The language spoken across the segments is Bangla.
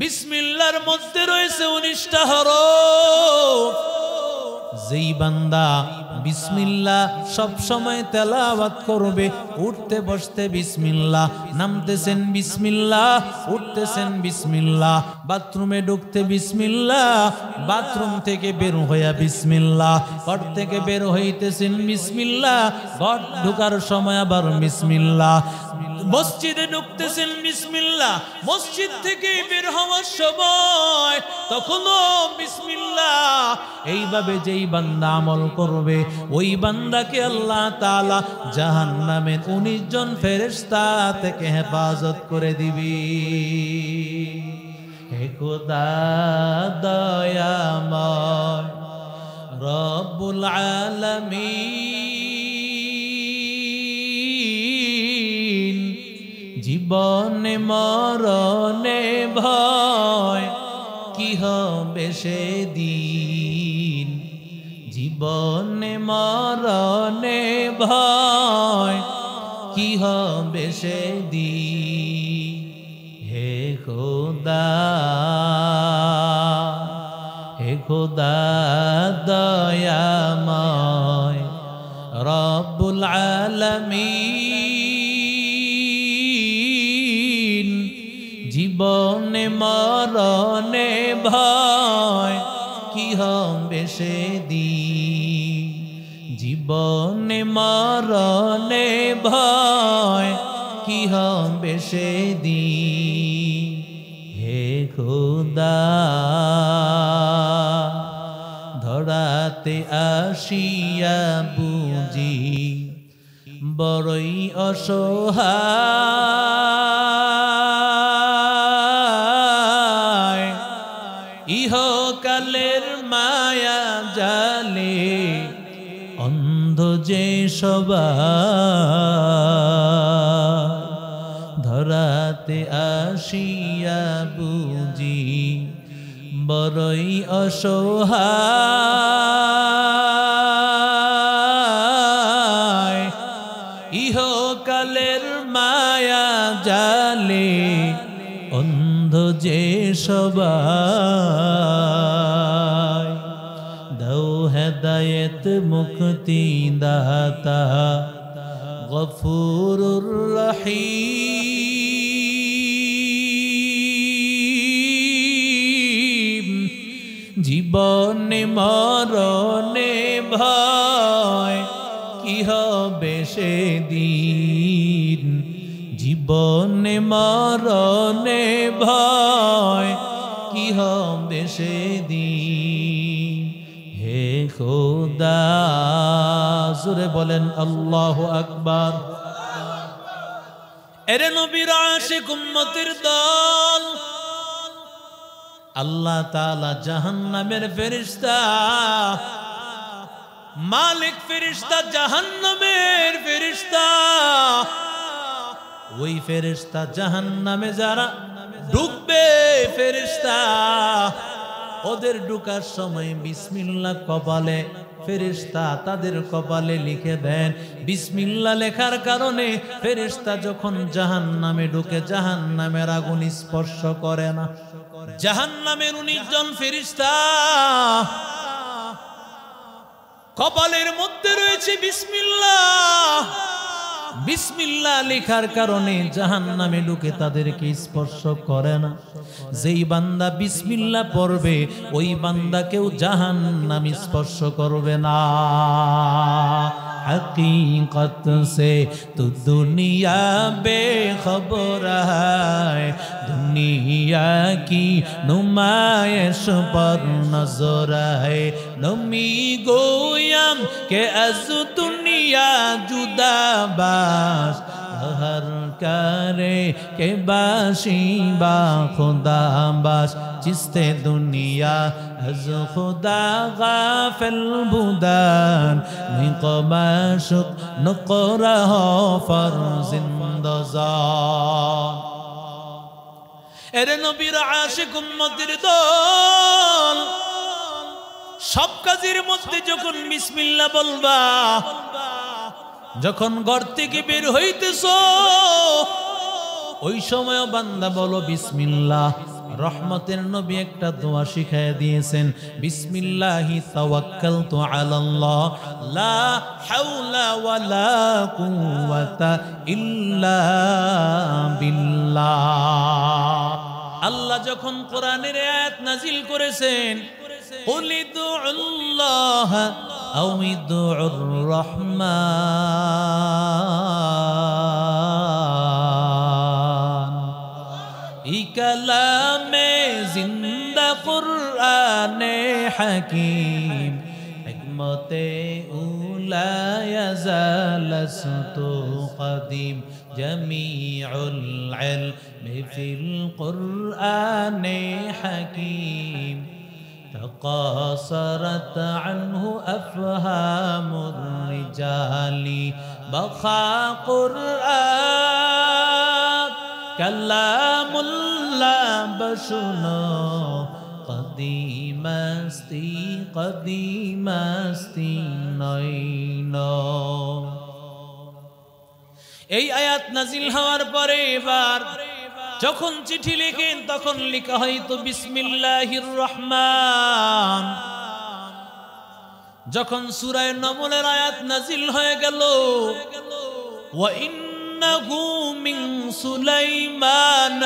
বিসমিল্লাহর মধ্যে রয়েছে 19টা হরফ। যেই বান্দা বিসমিল্লাহ সব সময় তেলাওয়াত করবে, উঠতে বসতে বিসমিল্লাহ, নামতেছেন বিসমিল্লাহ, উঠতেছেন বিসমিল্লাহ, বাথরুমে ঢুকতে বিসমিল্লাহ, বাথরুম থেকে বের হইয়া বিসমিল্লাহ, ঘর থেকে বের হইতেছেন বিসমিল্লাহ, ঘর ঢোকার সময় আবার বিসমিল্লাহ, মসজিদে ঢুকতেছেন বিসমিল্লাহ, মসজিদ থেকে বের হওয়ার সময় তখনও বিসমিল্লাহ। এইভাবে যেই বান্দা আমল করবে ওই বান্দাকে আল্লাহ তাআলা জাহান্নামের 19 জন ফেরেশতা থেকে হেফাজত করে দিবি। হে খোদা দয়াময় রব্বুল আলামিন, জীবনে মরণে ভয় কি হবে সেদিন, জীবনে মরণে ভয় কি হবে সেদিন। হে খোদা, হে খোদা দয়াময় রব্বুল আলামিন, জীবনে মরণে ভয় কি হবে সেদিন, জীবনে মরণে ভয় কি হবে সেদিন। হে খোদা ধরাতে আসিয়া বুঝি বড়ই অসহায়, ইহকালের মায়া জালে অন্ধ যে সবাই, ধরাতে আসিয়া বুঝি বড়ই অসহায়, ইহকালের মায়া জালে অন্ধ যে সবাই। দাও হেদায়েত মুক্তি দাতা গফুরুর রহিম, জীবনে মরণে ভয় কি হবে সেদিন, জীবনে মরণে ভয় কি হবে সেদিন। হে খোদা, জোরে বলেন আল্লাহু আকবার। এরে নবীর আশিক উম্মতের দল, আল্লাহ তাআলা জাহান্নামের ফেরেশতা, মালিক ফেরেশতা জাহান্নামের ফেরেশতা, ওই ফেরেশতা জাহান্নামে যারা ঢুকবে ফেরেশতা, ওদের ঢুকার সময় বিসমিল্লাহ কপালে ফেরেশতা তাদের কপালে লিখে দেন। বিসমিল্লাহ লেখার কারণে ফেরেশতা যখন জাহান্নামে ঢুকে জাহান্নামের আগুন স্পর্শ করে না। জাহান্নামের 19 জন ফেরেশতা কপালের মধ্যে রয়েছে বিসমিল্লাহ, বিসমিল্লাহ লেখার কারণে জাহান্নামে ঢুকে তাদেরকে স্পর্শ করে না। যেই বান্দা বিসমিল্লাহ পড়বে ওই বান্দাকেও জাহান্নাম স্পর্শ করবে না। हकीकत से तो दुनिया बेखबर है, दुनिया की नुमाइश पर नजर है, नमी गोयम के अज दुनिया जुदा बाश हर करे के बाशी बा खुदा बाश, जिसते दुनिया अज खुदा गाफिल बुदान निकमाशुक नकरा फर जिंदजान। एरे नबीर आशिक उम्मतेर दल, सब काजेर मध्य যখন বিসমিল্লাহ বলবা, যখন ঘর থেকে বের হইতেছো ওই সময় বান্দা বলো বিসমিল্লাহ, রহমতের নবী একটা দোয়া শিখায় দিয়েছেন, বিসমিল্লাহি তাওয়াক্কালতু আলাল্লাহ লা হাওলা ওয়ালা কুওয়াতা ইল্লা বিল্লাহ। আল্লাহ যখন কোরআনের আয়াত নাজিল করেছেন, কুলিদুল্লাহ আও ইদুর রহমান, এই কালামে জিন্দা কুরআনে হাকিম, হিকমতে উলা ইয়াজালাস্তু কদিম, জামিউল ইলমি ফিল কুরআনে হাকিম, تقاصرت عنه أفهام الرجال، بقى قرآن كلام الله بشنا قديم استی نينا। এই আয়াত নাজিল হওয়ার পরে এবার যখন চিঠি লিখেন তখন লেখা হয়তো বিসমিল্লাহির রহমান। যখন সূরা নমলের আয়াত নাজিল হয়ে গেল, ওয়া ইন্নাহু মিন সুলাইমান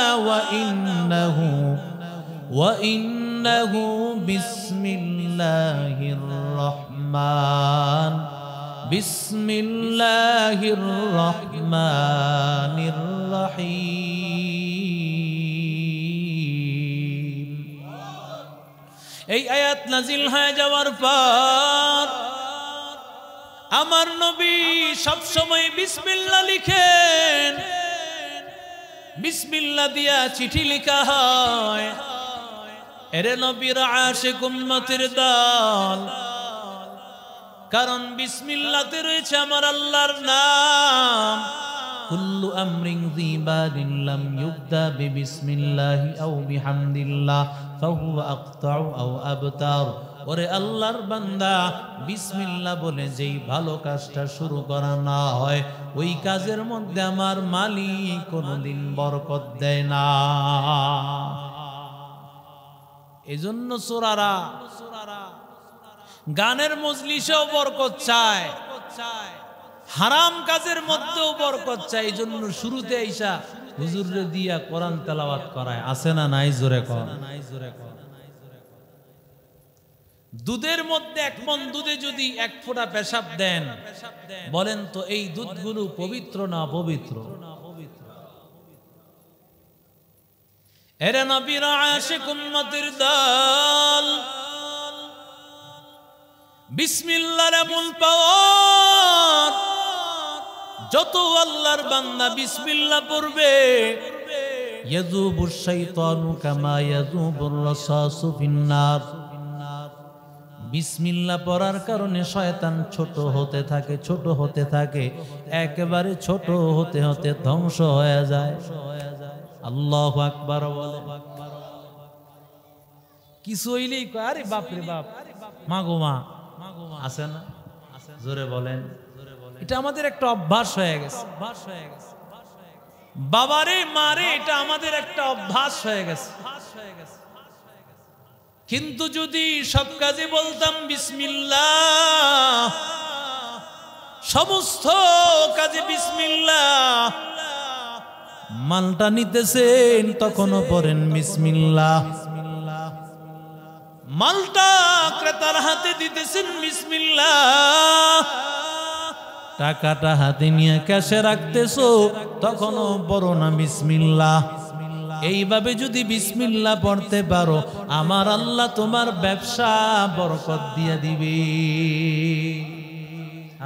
ওয়া ইন্নাহু বিসমিল্লাহির রহমান, বিসমিল্লাহির রহমানির রহিম। এই আয়াত নাজিল হয়ে যাওয়ার পর আমার নবী সব সময় বিসমিল্লাহ লিখেন। বিসমিল্লাহ দিয়া চিঠি লেখা হয়। এরে নবীর আশিক উম্মতের দল, কারণ বিসমিল্লাতে রয়েছে আমার আল্লাহর নাম। কুল্লু আমরিন যিবালিন লাম ইউবদা বিবিসমিল্লাহি আও বিহামদিল্লাহ ফাহুয়া আকতাউ আও আবতার। ওরে আল্লাহর বান্দা, বিসমিল্লাহ বলে যেই ভালো কাজটা শুরু করা না হয়, ওই কাজের মধ্যে আমার মালিক কোনোদিন বরকত দেয় না। এজন্য চোরারা গানের মজলিসেও বরকত চায়, হারাম কাজের মধ্যেও বরকত চায়। এই জন্য শুরুতে আইসা হুজুররে দিয়া কোরআন তেলাওয়াত করায়। আছে না নাই? জোরে কর। দুধের মধ্যে 1 মণ দুধে যদি 1 ফোঁটা পেশাব দেন, বলেন তো এই দুধগুলো পবিত্র না অপবিত্র? এরে নবীর আশিক উম্মতের দল, বিসমিল্লাহর এমন পাওয়ার, যত আল্লাহর বান্দা বিসমিল্লাহ পড়বে, ইয়াযুবুশ শাইতানু কামা ইয়াযুবুর রাসাসু ফিন্নার। বিসমিল্লাহ পড়ার কারণে শয়তান ছোট হতে থাকে, ছোট হতে থাকে, একেবারে ছোট হতে হতে ধ্বংস হয়ে যায়। আল্লাহু আকবার বলে। কিছু হইলেই কয়, আরে বাপ রে বাপ, মা গো মা, আছে না? জোরে বলেন। এটা আমাদের একটা অভ্যাস হয়ে গেছে। বাবারে মারে, এটা আমাদের একটা অভ্যাস হয়ে গেছে। কিন্তু যদি সব কাজে বলতাম বিসমিল্লাহ, সমস্ত কাজে বিসমিল্লাহ, মালটা নিতেছেন তখনও পড়েন বিসমিল্লাহ, মালটা ক্রেতার হাতে দিতেছেন বিসমিল্লাহ, টাকাটা হাতে নিয়ে ক্যাশে রাখতেছো তখনও পড়ো না বিসমিল্লাহ। এইভাবে যদি বিসমিল্লাহ পড়তে পারো, আমার আল্লাহ তোমার ব্যবসা বরকত দিয়ে দিবে।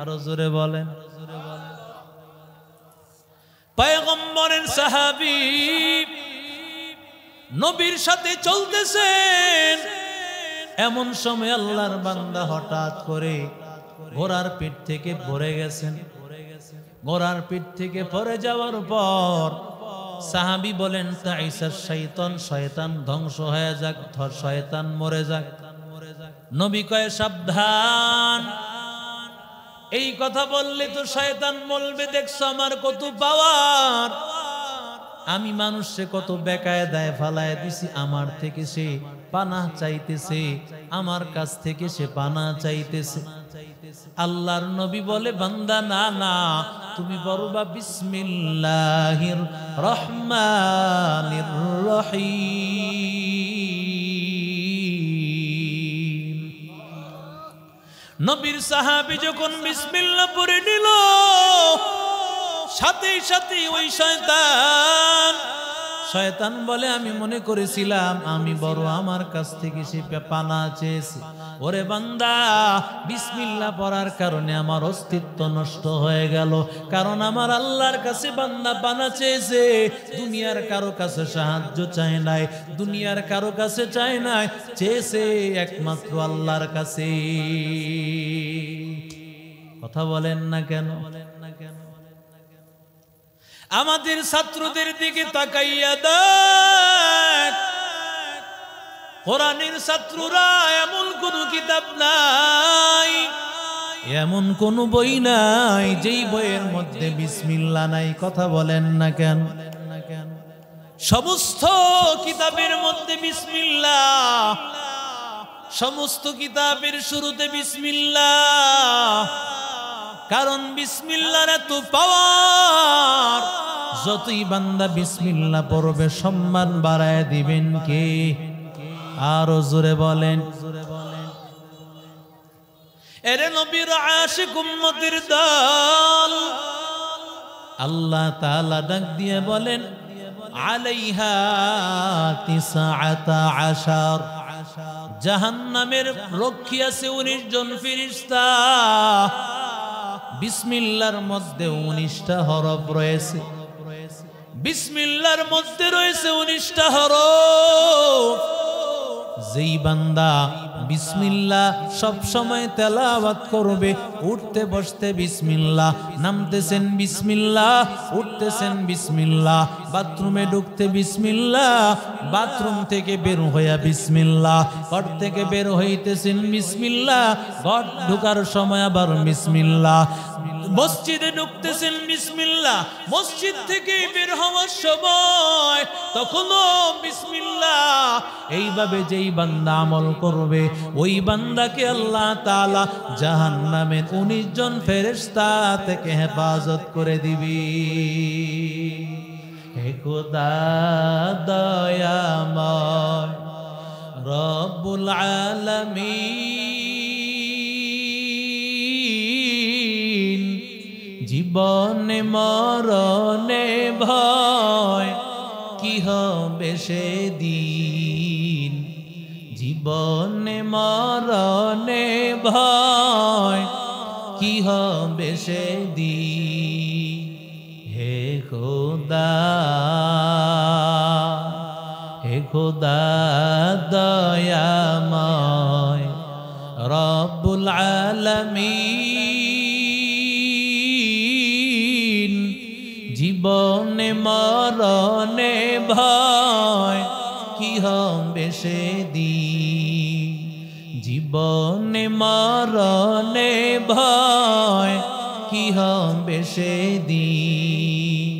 আরো জোরে বলেন। পয়গম্বরের সাহাবী নবীর সাথে চলতেছেন, এমন সময় আল্লাহর বান্দা হঠাৎ করে ঘোড়ার পিঠ থেকে পড়ে গেছেন। ঘোড়ার পিঠ থেকে পড়ে যাওয়ার পর সাহাবী বলেন, তাইসার শয়তান, শয়তান ধ্বংস হয়ে যাক, শয়তান মরে যাক। নবী কয়, সাবধান, এই কথা বললে তো শয়তান বলবে, দেখছো আমার কত পাওয়ার, আমি মানুষে কত বেকায়দায় ফালায় দিছি, আমার থেকে সে পানাহ চাইতেছে, আমার কাছ থেকে সে পানাহ চাইতেছে। আল্লাহর নবী বলে, বান্দা না না, তুমি বলবা বিসমিল্লাহির রহমানির রহিম। নবীর সাহাবী যখন বিসমিল্লাহ পড়ে নিল, সাথে সাথে ওই শয়তান বলে, আমি মনে করেছিলাম আমি বড়, আমার কাছ থেকে সে পানা চেয়েছে। ওরে বান্দা, বিসমিল্লাহ পড়ার কারণে আমার অস্তিত্ব নষ্ট হয়ে গেল, কারণ আমার আল্লাহর কাছে বান্দা পানা চেয়েছে, দুনিয়ার কারো কাছে সাহায্য চায় নাই, দুনিয়ার কারো কাছে চায় নাই, চেয়েছে একমাত্র আল্লাহর কাছে। কথা বলেন না কেন? আমাদের ছাত্রদের দিকে তাকাইয়া দেখ, কোরআনের ছাত্ররা এমন কোন কিতাব নাই, এমন কোন বই নাই যেই বইয়ের মধ্যে বিসমিল্লাহ নাই। কথা বলেন না কেন? সমস্ত কিতাবের মধ্যে বিসমিল্লাহ, সমস্ত কিতাবের শুরুতে বিসমিল্লাহ, কারণ বিসমিল্লাহর এত পাওয়ার, যতই বান্দা বিসমিল্লাহ পড়বে সম্মান বাড়ায় দিবেন কে? আরো জোরে বলেন। এরে নবীর আশিক উম্মতের দল, আল্লাহ তাআলা ডাক দিয়ে বলেন, আলাইহা 19, জাহান্নামের রক্ষী আছে 19 জন ফেরেশতা। বিসমিল্লাহর মধ্যে 19টা হরফ রয়েছে, বিসমিল্লাহর মধ্যে রয়েছে 19টা হরফ। যেই বান্দা বিসমিল্লাহ সব সময় তেলাওয়াত করবে, উঠতে বসতে বিসমিল্লাহ, নামতেছেন বিসমিল্লাহ, উঠতেছেন বিসমিল্লাহ, বাথরুমে ঢুকতে বিসমিল্লাহ, বাথরুম থেকে বের হইয়া বিসমিল্লাহ, ঘর থেকে বের হইতেছেন বিসমিল্লাহ, ঘর ঢোকার সময় আবার বিসমিল্লাহ, মসজিদে ঢুকতেছেন বিসমিল্লাহ, মসজিদ থেকে বের হওয়ার সময় তখনও বিসমিল্লাহ। এইভাবে যেই বান্দা আমল করবে, ওই বান্দাকে আল্লাহ তাআলা জাহান্নামের 19 জন ফেরেশতা থেকে হেফাজত করে দিবি। হে খোদা দয়াময় রব্বুল আলামিন, জীবনে মরণে ভয় কি হবে সেদিন, জীবনে মরণে ভয় কি হবে সেদিন। হে খোদা, হে খোদা দয়াময় রব্বুল আলামিন, জীবনে মরণে ভয় কি হবে সেদিন, জীবনে মরণে ভয় কি হবে সেদিন।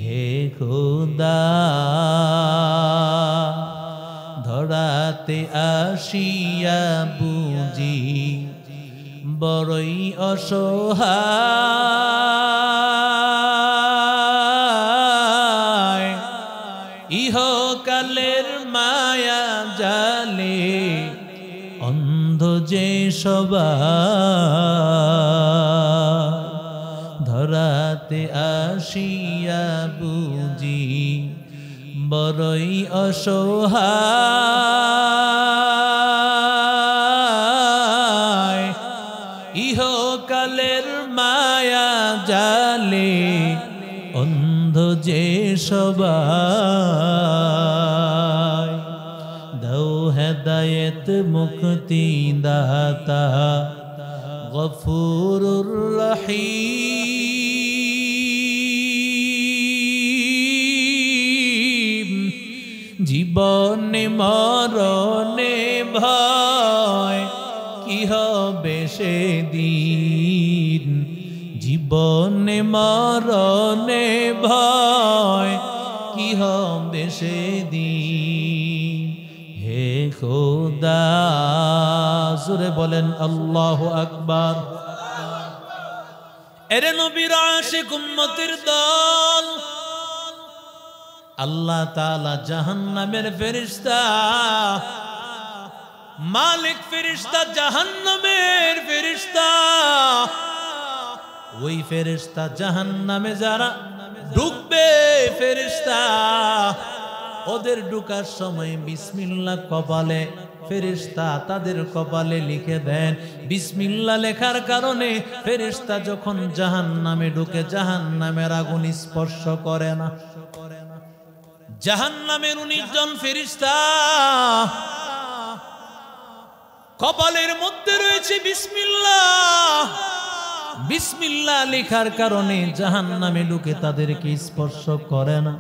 হে খোদা, ধরাতে আসিয়া বুঝি বড়ই অসহায়, ইহকালের মায়া জালে অন্ধ যে সবাই, ধরাতে আসিয়া বুঝি বড়ই অসহায়, ইহকালের মায়া জালে অন্ধ যে সবাই। দাও হেদায়েত মুক্তি দাতা গফুরুর রহিম, জীবনে মরণে ভয় কি হবে সেদিন, জীবনে মরণে ভয় হবে সেদিন। হে খোদা, জোরে বলেন আল্লাহু আকবার। এরে নবীর আশিক উম্মতের দল, আল্লাহ তাআলা জাহান্নামের ফেরেশতা, মালিক ফেরেশতা জাহান্নামের ফেরেশতা, ওই ফেরেশতা জাহান্নামে যারা ঢুকবে ফেরেশতা, ওদের ঢুকার সময় বিসমিল্লাহ কপালে ফেরেশতা তাদের কপালে লিখে দেন। বিসমিল্লাহ লেখার কারণে ফেরেশতা যখন জাহান্নামে ঢুকে জাহান্নামের আগুন স্পর্শ করে না। জাহান্নামের 19 জন ফেরেশতা, কপালের মধ্যে রয়েছে বিসমিল্লাহ। বিসমিল্লাহ লেখার কারণে জাহান্নামে ঢুকে তাদেরকে স্পর্শ করে না।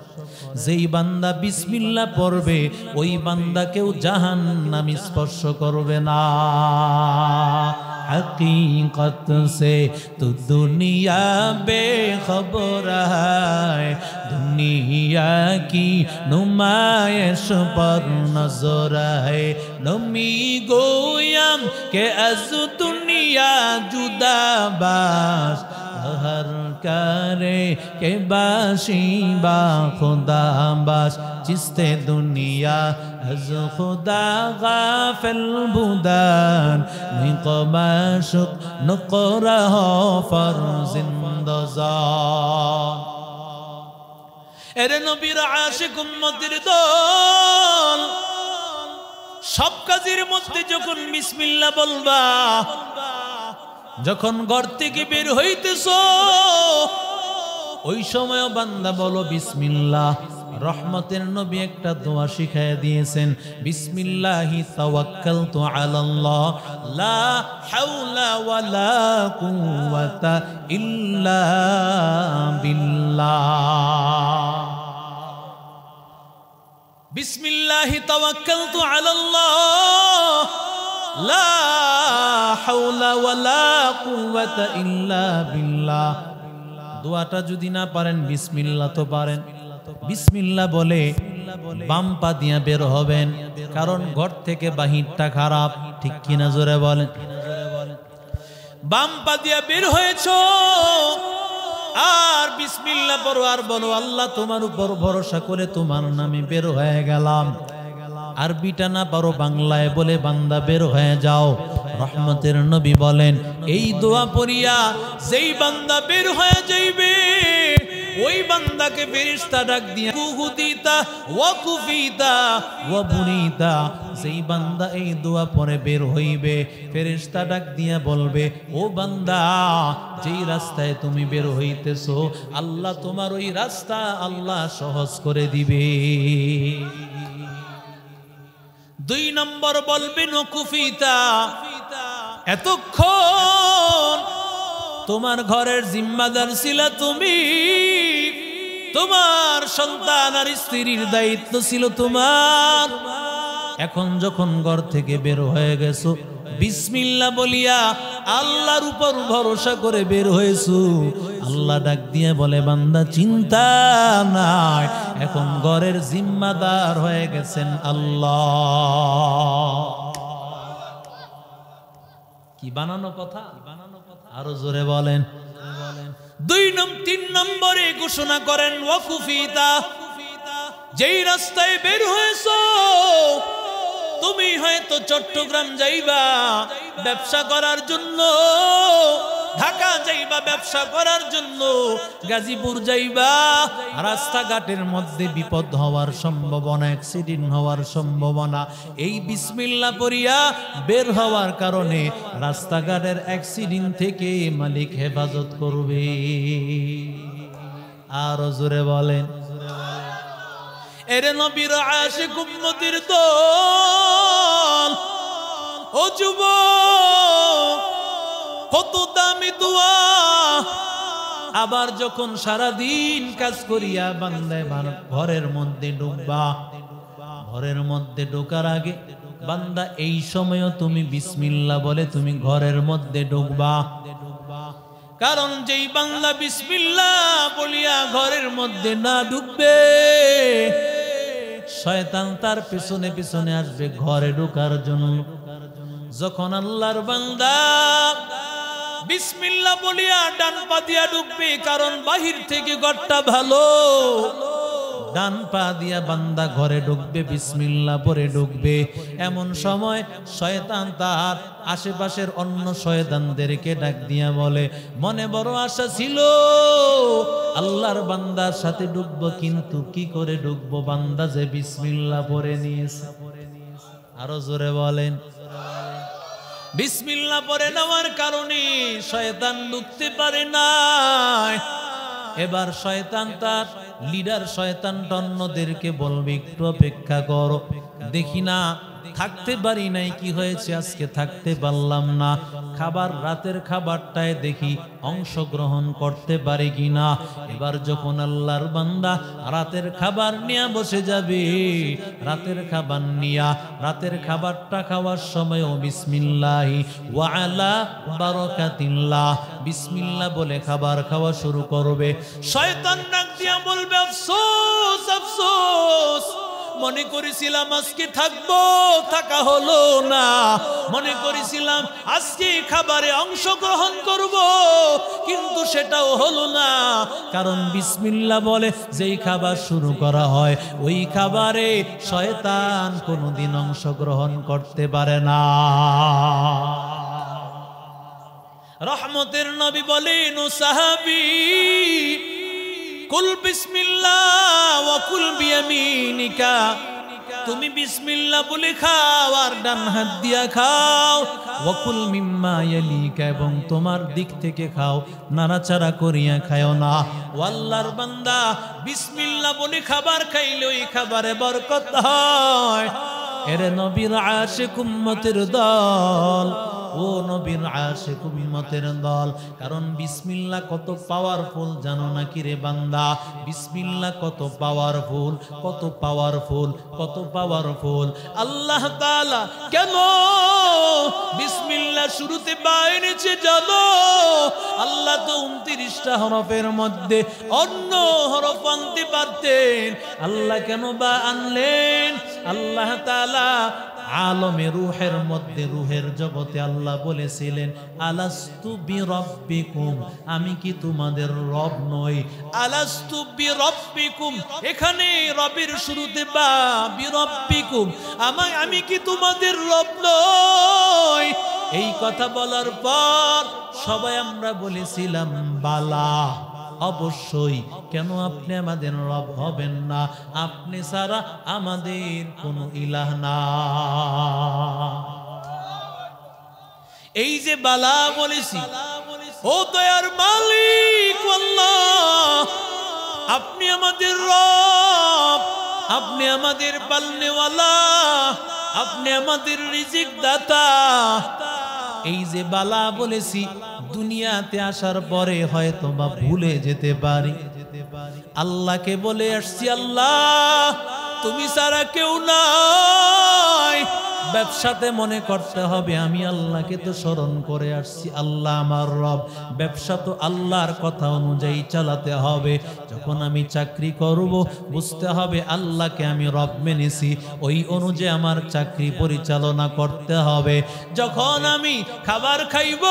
যেই বান্দা বিসমিল্লাহ পড়বে ওই বান্দাকেও জাহান্নাম স্পর্শ করবে না। हकीकत से तो दुनिया बेखबर है, दुनिया की नुमाइश पर नजर है। नमी गोयम के अज दुनिया जुदा बाश, हर करे के बाशी बा खुदा बाश। जिसते दुनिया अज खुदा गाफिल बुदान, निकमाशुक नुकरा हो फर जिंदजान। एरे नबीर आशिक उम्मतेर दल, सब काजेर मध्य যখন বিসমিল্লাহ বলবা, যখন ঘর থেকে বের হইতেছো ওই সময় বান্দা বলো বিসমিল্লাহ। রহমতের নবী একটা দোয়া শিখায় দিয়েছেন, বিসমিল্লাহি তাওয়াক্কালতু আলাল্লাহ, লা হাওলা ওয়ালা কুওয়াতা ইল্লা বিল্লাহ। বিসমিল্লাহি তাওয়াক্কালতু আলাল্লাহ, লা হাওলা ওয়ালা কুওয়াতা ইল্লা বিল্লাহ। দোয়াটা যদি না পারেন বিসমিল্লাহ তো পারেন। বিসমিল্লাহ বলে বাম পা দিয়া বের হবেন, কারণ ঘর থেকে বাহিরটা খারাপ, ঠিক কিনা জোরে বলেন। বাম পা দিয়া বের হয়েছো আর বিসমিল্লাহ পড়ো আর বলো আল্লাহ তোমার উপর ভরসা করে তোমার নামে বের হয়ে গেলাম। আরবিটা না পারো বাংলায় বলে বান্দা বের হয়ে যাও। রহমতের নবী বলেন এই দোয়া পড়িয়া যেই বান্দা বের হয়ে যাইবে ওই বান্দাকে ফেরেশতা ডাক দিয়া কুহুদিতা ওয়া কুফিতা ওয়া বুনিতা। যেই বান্দা এই দোয়া পড়ে বের হইবে ফেরেশতা ডাক দিয়া বলবে ও বান্দা, যেই রাস্তায় তুমি বের হইতেছো আল্লাহ তোমার ওই রাস্তা আল্লাহ সহজ করে দিবে। 2 নম্বর বলবেন কুফিতা, এতক্ষণ তোমার ঘরের জিম্মাদার ছিল তুমি, তোমার সন্তান আর স্ত্রীর দায়িত্ব ছিল তোমার। এখন যখন ঘর থেকে বের হয়ে গেছো বিসমিল্লাহ বলিয়া আল্লাহর উপর ভরসা করে বের হয়েছো, আল্লাহ ডাক দিয়ে বলে বান্দা চিন্তা নাই, এখন ঘরের জিম্মাদার হয়ে গেছেন আল্লাহ। কি বানানো কথা, আরো জোরে বলেন। 3 নম্বরে ঘোষণা করেন ওয়াকুফিতা, যেই রাস্তায় বের হয়েছো তুমি হয়তো চট্টগ্রাম যাইবা ব্যবসা করার জন্য, ঢাকা যাইবা ব্যবসা করার জন্য, গাজীপুর যাইবা, রাস্তাঘাটের মধ্যে বিপদ হওয়ার সম্ভাবনা, অ্যাক্সিডেন্ট হওয়ার সম্ভাবনা। এই বিসমিল্লাহ পড়িয়া বের হওয়ার কারণে রাস্তাঘাটের অ্যাক্সিডেন্ট থেকে মালিক হেফাজত করবে। আর জোরে বলেন। এরে নবীর আশিক উম্মতের দল, ও যুবক কত দামি দোয়া। আবার যখন সারা দিন কাজ করিয়া বান্দায় ঘরের মধ্যে ঢুকবা, ঘরের মধ্যে ঢোকার আগে বান্দা এই সময়ও তুমি বিসমিল্লাহ বলে তুমি ঘরের মধ্যে ঢুকবা। কারণ যেই বান্দা বিসমিল্লাহ বলিয়া ঘরের মধ্যে না ঢুকবে, শয়তান তার পিছনে পিছনে আসবে ঘরে ঢোকার জন্য। যখন আল্লাহর বান্দা বিসমিল্লাহ বলিয়া ডান পা দিয়া ঢুকবে, কারণ বাহির থেকে ঘরটা ভালো, ডান পা দিয়া বান্দা ঘরে ঢুকবে, বিসমিল্লাহ পরে ঢুকবে। এমন সময় শয়তান তার আশেপাশের অন্য শয়তানদেরকে ডাক দিয়া বলে, মনে বড় আশা ছিল আল্লাহর বান্দার সাথে ঢুকবো, কিন্তু কি করে ঢুকবো, বান্দা যে বিসমিল্লাহ পরে নিয়েছে। আরো জোরে বলেন। বিসমিল্লাহ পরে নেওয়ার কারণে শয়তান ঢুকতে পারে না। এবার শয়তান তার লিডার শয়তান অন্যদেরকে বলবে, একটু অপেক্ষা করো, দেখি না থাকতে পারি নাই, কি হয়েছে আজকে থাকতে পারলাম না, খাবার রাতের খাবারটায় দেখি অংশগ্রহণ করতে পারি কিনা। এবার যখন আল্লাহর বান্দা রাতের খাবার নিয়ে বসে যাবে, রাতের খাবার নিয়া রাতের খাবারটা খাওয়ার সময় বিসমিল্লাহি ওয়া আলা বারাকাতিল্লাহ বিসমিল্লাহ বলে খাবার খাওয়া শুরু করবে। শয়তান ডাক দিয়া বলবে, আফসোস আফসোস, মনে করেছিলাম আজকে থাকবো, থাকা হলো না। মনে করেছিলাম আজকে খাবারে অংশগ্রহণ করব, কিন্তু সেটাও হলো না। কারণ বিসমিল্লাহ বলে যেই খাবার শুরু করা হয়, ওই খাবারে শয়তান কোনোদিন অংশগ্রহণ করতে পারে না। রহমতের নবী বলেন, ও সাহাবী, কুল বিসমিল্লাহ ওয়া কুল বিয়ামিনিকা, তুমি বিসমিল্লাহ বলে খাও আর ডান হাত দিয়া খাও। ওয়া কুল মিম্মা ইয়ালিকা, এবং তোমার দিক থেকে খাও, নাড়াচাড়া করিয়া খাও না। ও আল্লাহর বান্দা, বিসমিল্লাহ বলে খাবার খাইলে ওই খাবারে বরকত হয়। এরে নবীর আশিক উম্মতের দল, ও নবীর আশিক উম্মতের দল, কারণ বিসমিল্লাহ কত পাওয়ারফুল জানো নাকি রে বান্দা? বিসমিল্লাহ কত পাওয়ারফুল, কত পাওয়ারফুল, কত পাওয়ারফুল। আল্লাহ তাআলা কেন বিসমিল্লাহ শুরুতে বাইরেছে জানো? আল্লাহ তো 29টা হরফের মধ্যে অন্য হরফ আনতে পারতেন, আল্লাহ কেন বা আনলেন? আল্লাহ তাআলা আলমে রূহের মধ্যে, রূহের জগতে আল্লাহ বলেছিলেন, আলাস্তু বিরাব্বিকুম, আমি কি তোমাদের রব নই? আলাস্তু বিরাব্বিকুম, এখানে রবের শুরুতে বা বিরাব্বিকুম, আমি কি তোমাদের রব নই? এই কথা বলার পর সবাই আমরা বলেছিলাম বালা, অবশ্যই। কেন আপনি আমাদের রব হবেন না? আপনি ছাড়া আমাদের কোনো ইলাহ না। এই যে বালা বলেছি, ও দয়ার মালিক আল্লাহ, আপনি আমাদের রব, আপনি আমাদের পালনেওয়ালা, আপনি আমাদের রিজিক দাতা। এই যে বালা বলেছি, দুনিয়াতে আসার পরে হয়তো বা ভুলে যেতে পারি, আল্লাহকে বলে আসছি, আল্লাহ তুমি ছাড়া কেউ নাই। ব্যবসাতে মনে করতে হবে আমি আল্লাহকে তো স্মরণ করে আসছি, আল্লাহ আমার রব। ব্যবসা তো আল্লাহর কথা অনুযায়ী চালাতে হবে। যখন আমি চাকরি করব, বুঝতে হবে আল্লাহকে আমি রব মেনেছি, ওই অনুযায়ী আমার চাকরি পরিচালনা করতে হবে। যখন আমি খাবার খাইব,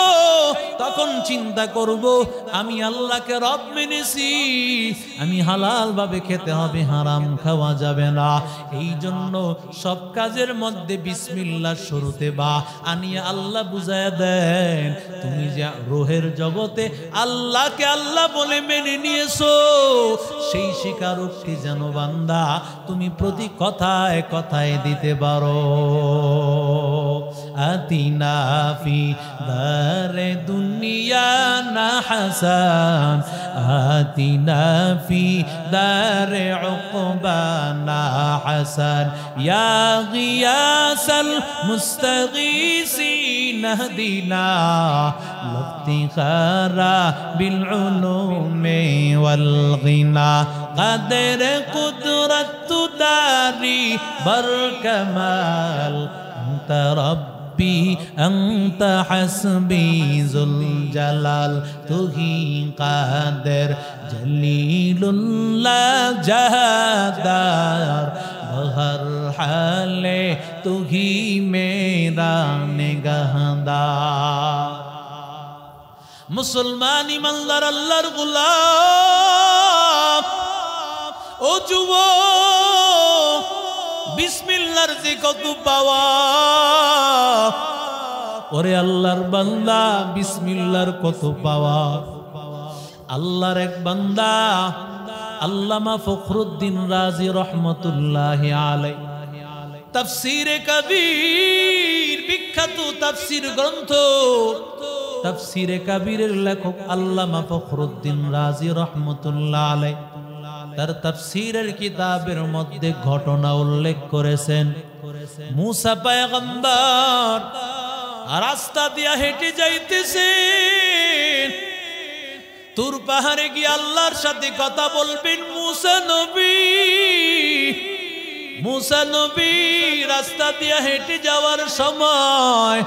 তখন চিন্তা করব আমি আল্লাহকে রব মেনেছি, আমি হালাল ভাবে খেতে হবে, হারাম খাওয়া যাবে না। এই জন্য সব কাজের মধ্যে বিসমিল্লাহ শুরুতে বা আনিয়া আল্লাহ বুঝায়া দেন, তুমি যে রূহের জগতে আল্লাহকে আল্লাহ বলে মেনে নিয়েছো, সেই স্বীকারোক্তি যেন বান্দা তুমি প্রতি কথায় কথায় দিতে পারো। আতিনা ফি দারে দুনিয়া না হাসান, আতিনা ফি দারে উকবা না হাসান, ইয়া গিয়াসাল মুস্তাগীসিন হদিনা লফতিখারা বিল উলুমি ওয়াল গিনা, কাদের কুদরত দারি বর কামাল, আনতা রব্বি আনতা হাসবি যুল জালাল তুহি কাদের জলিলুল্লাহ জাহদার হর হালে তুহি মেরা নিগাহদার। মুসলমান ইমানদার আল্লাহর গোলাম, ও যুবক বিসমিল্লাহর যে কত পাওয়া, ওরে আল্লাহর বান্দা বিসমিল্লাহর কত পাওয়া। আল্লাহর এক বান্দা আল্লামা ফখরুদ্দিন রাজি রহমতুল্লাহি আলাইহি তাফসীরে কবীর, বিখ্যাত তাফসীর গ্রন্থ তাফসীরে কবীরের লেখক আল্লামা ফখরুদ্দিন রাজি রাহমাতুল্লাহ আলাইহি তার তাফসীরের কিতাবের মধ্যে ঘটনা উল্লেখ করেছেন। মুসা পয়গম্বর রাস্তা দিয়ে হেঁটে যাইতেছেন, তুর পাহাড়ে গিয়ে আল্লাহর সাথে কথা বলবেন। মুসা নবী রাস্তা দিয়ে হেঁটে যাওয়ার সময়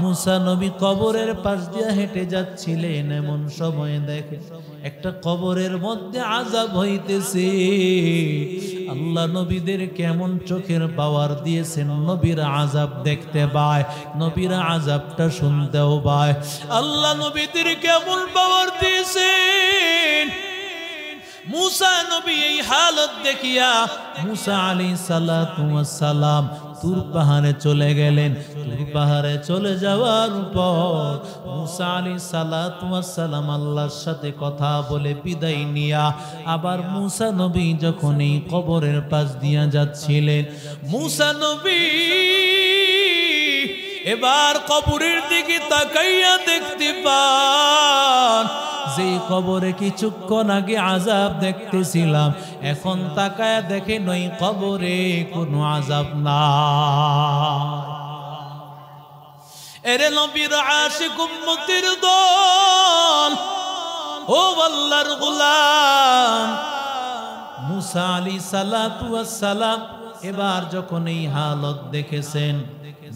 মুসা নবী কবরের পাশ দিয়ে হেঁটে যাচ্ছিলেন। এমন সময় দেখে একটা কবরের মধ্যে আযাব হইতেছে। আল্লাহ নবীদের কেমন চোখের পাওয়ার দিয়েছেন, নবীর আযাব দেখতে পায়, নবীর আযাবটা শুনতেও পায়। আল্লাহ নবীদের কেমন পাওয়ার দিয়েছেন। মুসা নবী এই হালত দেখিয়া মুসা আলাইহিস সালাতু ওয়াস সালাম তুর পাহাড়ে চলে গেলেন। তুর পাহাড়ে চলে যাওয়ার পর মুসা আলাইহিস সালাতু ওয়াস সালাম আল্লাহর সাথে কথা বলে বিদায় নিয়া আবার মুসা নবী যখন এই কবরের পাশ দিয়া যাচ্ছিলেন, মুসা নবী এবার কবরের দিকে তাকাইয়া দেখতে পান যে কবরে কিছুক্ষণ আগে আযাব দেখতেছিলাম, এখন তাকায়া দেখে নই কবরে কোনো আযাব নাই। এরে নবীর আশিক উম্মতের দল, ও আল্লাহর গোলাম, মুসা আলাইহিস সালাতু ওয়াস সালাম এবার যখন এই হালত দেখেছেন,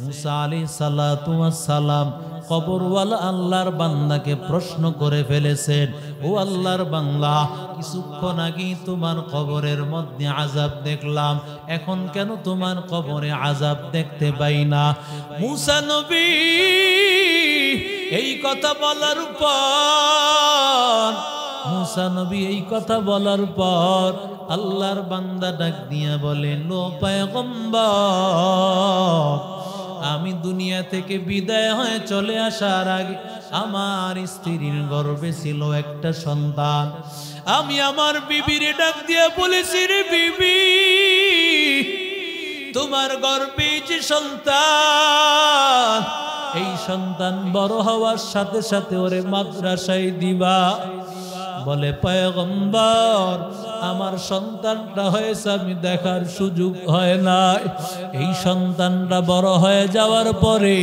মুসা আলাইহিস সালাতু ওয়াস সালাম কবরওয়ালা আল্লাহর বান্দাকে প্রশ্ন করে ফেলেছেন, ও আল্লাহর বান্দা, কিছুক্ষণ আগে তোমার কবরের মধ্যে আযাব দেখলাম, এখন কেন তোমার কবরে আযাব দেখতে পাই না? মুসা নবী এই কথা বলার পর আল্লাহর বান্দা ডাক দিয়া বলেন, ও পয়গম্বর, আমি দুনিয়া থেকে বিদায় হয়ে চলে আসার আগে আমার স্ত্রীর গর্ভে ছিল একটা সন্তান। আমি আমার বিবির ডাক দিয়ে বলেছি, রে বিবি, তোমার গর্ভে যে সন্তান, এই সন্তান বড় হওয়ার সাথে সাথে ওরে মাদ্রাসায় দিবা। বলে, পয়গম্বর, আমার সন্তানটা হয়েছে, আমি দেখার সুযোগ হয় নাই। এই সন্তানটা বড় হয়ে যাওয়ার পরে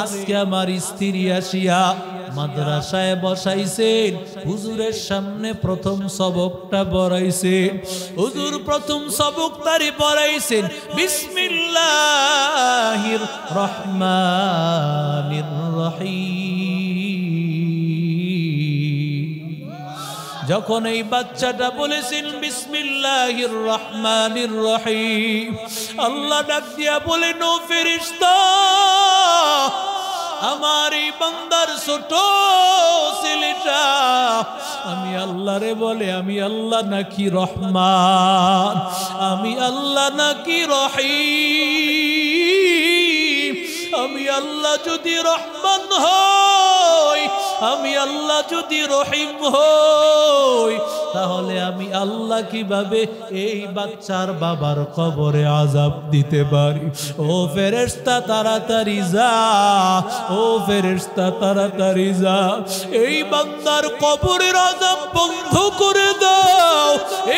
আজকে আমার স্ত্রী আসিয়া মাদ্রাসায় বসাইছেন, হুজুরের সামনে প্রথম সবকটা পড়াইছেন। হুজুর প্রথম সবক তারি পড়াইছেন বিসমিল্লাহির রহমানির রহিম। যখন এই বাচ্চাটা বলেছেন বিসমিল্লাহির রহমানির রহিম, আল্লাহ ডাক দিয়া বলেন, ও ফেরেশতা, আমার এই বান্দার ছোট ছেলেটা আমি আল্লাহরে বলে, আমি আল্লাহ নাকি রহমান, আমি আল্লাহ নাকি রহিম? আমি আল্লাহ যদি রহমান হই, আমি আল্লাহ যদি রহিম হই, তাহলে আমি আল্লাহ কিভাবে এই বাচ্চার বাবার কবরে আযাব দিতে পারি? ও ফেরেশতা তাড়াতাড়ি যা, ও ফেরেশতা তাড়াতাড়ি যা, এই বান্দার কবরের আযাব বন্ধ করে দাও,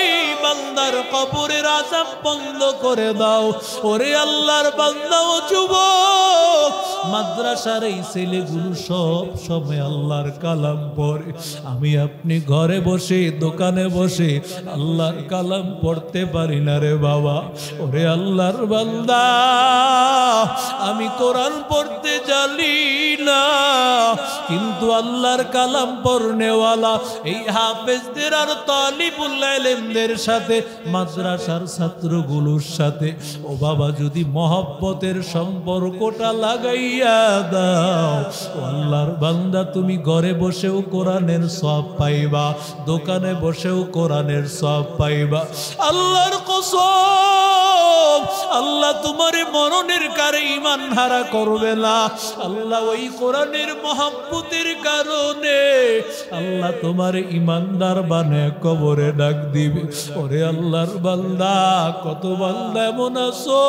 এই বান্দার কবরের আযাব বন্ধ করে দাও। ওরে আল্লাহর বান্দা ও যুবক, মাদ্রাসার এই ছেলেগুলো সব সময় আল্লাহর কালাম পড়ে, আমি আপনি ঘরে বসে দোকানে বসে আল্লাহর কালাম পড়তে পারি না রে বাবা। ওরে আল্লাহর বান্দা, আমি আমি কোরআন পড়তে জানি না, কিন্তু আল্লাহর কালাম পড়নেওয়ালা এই হাফেজদের আর তালিবুল ইলমদের সাথে মাদ্রাসার ছাত্রগুলোর সাথে ও বাবা যদি মহব্বতের সম্পর্কটা লাগাইয়া দাও, ও আল্লাহর বান্দা তুমি ঘরে বসেও কোরআনের সওয়াব পাইবা, দোকানে বসেও কোরআনের সওয়াব পাইবা। আল্লাহর কসম, আল্লাহ তোমার মরণের কারে ঈমান হারা করবে না। আল্লাহ ওই কোরআনের মহব্বতের কারণে আল্লাহ তোমার ঈমানদার বানায় কবরে ডাক দিবে। ওরে আল্লাহর বান্দা, কত বান্দা এমন আছো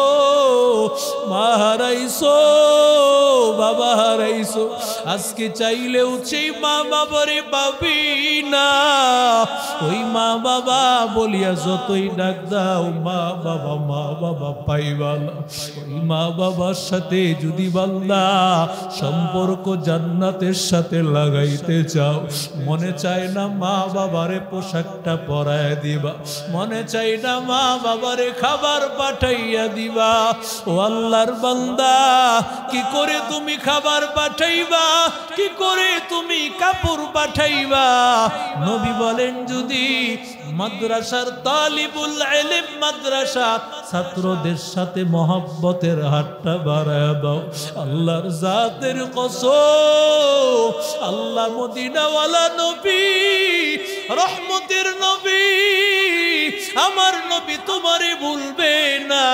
মা হারাইছো, বাবা হারাইছো, আজকে চাইলেও সেই মা বাবারে পাবি না। ওই মা বাবা বলিয়া যতই ডাক দাও মা বাবা পাইবা না। ওই মা বাবার সাথে যদি বান্দা সম্পর্ক জান্নাতের সাথে লাগাইতে চাও, মনে চায় না মা বাবারে পোশাকটা পরায় দিবা, মনে চায় না মা বাবারে খাবার পাঠাইয়া দিবা। ও আল্লাহর বান্দা, কি করে তুমি খাবার পাঠাইবা, কি করে তুমি কাপড় পাঠাইবা? নবী বলেন যদি মাদ্রাসার তালিবুল ইলম মাদ্রাসা ছাত্রদের সাথে মহব্বতের হাতটা বাড়ায় দাও, আল্লাহর জাতের কসম, আল্লাহ মদিনাওয়ালা নবী, রহমতের নবী, আমার নবী তোমারে ভুলবে না,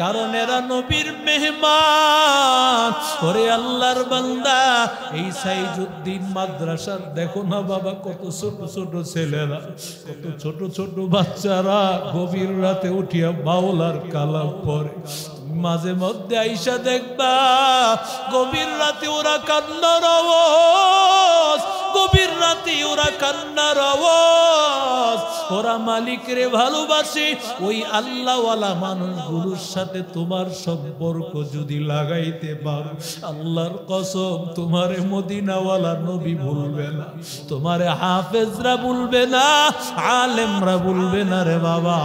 কারণ এরা নবীর মেহমান। ওরে আল্লাহর বান্দা, এই সাইজউদ্দিন মাদ্রাসার দেখো না বাবা, কত ছোট ছোট ছেলেরা, কত ছোট ছোট বাচ্চারা গভীর রাতে উঠিয়া বাউলার কালাম পড়ে। মাঝে মধ্যে আইসা দেখবা গভীর রাতে ওরা কান্নার আওয়াজ, গভীর রাতে ওরা কান্নার আওয়াজ। ওরা মালিকরে ভালোবাসে। ওই আল্লাহওয়ালা মানুষগুলোর সাথে তোমার সম্পর্ক যদি লাগাইতে পারো, আল্লাহর কসম তোমারে মদিনাওয়ালা নবী ভুলবে না, তোমারে হাফেজরা ভুলবে না, আলেমরা ভুলবে না রে বাবা।